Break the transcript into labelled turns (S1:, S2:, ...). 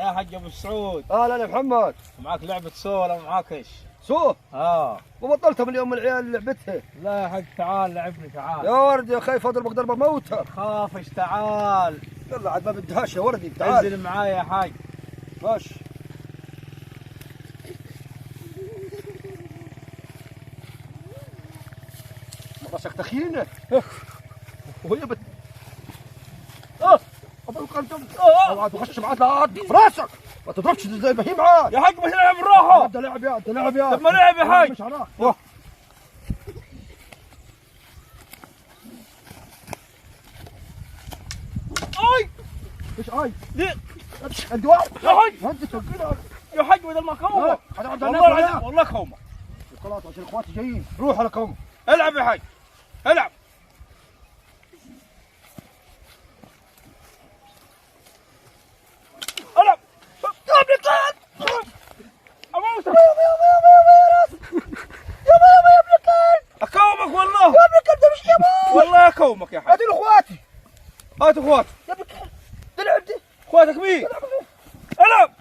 S1: يا حاج ابو السعود.
S2: اهلا يا محمد.
S1: معاك لعبة سو ولا معاك ايش؟
S2: سو؟
S1: اه.
S2: وبطلتها من يوم العيال لعبتها.
S1: لا يا حاج تعال لعبني تعال.
S2: يا ورد يا خايف اضربك ضربه موتة.
S1: خافش تعال.
S2: يلا عاد ما بدهاش يا وردي تعال.
S1: انزل معايا يا حاج.
S2: ماشي. راسك تخينه. وهي بت ابوك انت اوعى تخش معاك في راسك. ما تضربش زي ما هي معاك
S1: يا حاج مش نلعب بالراحة.
S2: انت لعب يا انت لعب يا.
S1: طب ما لعب يا حاج.
S2: مش عراك.
S1: اي
S2: ايش اي؟
S1: دي
S2: انت واحد
S1: يا حاج.
S2: انت تسكر.
S1: يا حاج بدل ما كومك.
S2: والله
S1: العظيم والله كومك.
S2: خلاص عشان اخواتي جايين. روح على كوم.
S1: العب يا حاج. العب. العب. يا ابني كان. اموتك. يا ابني كان. اكومك والله.
S2: يا ابني كنت مش يا
S1: والله اكومك يا حاج.
S2: هذول اخواتي.
S1: هات اخوات.
S2: يا ابني تلعب دي.
S1: اخواتك مين؟ العب.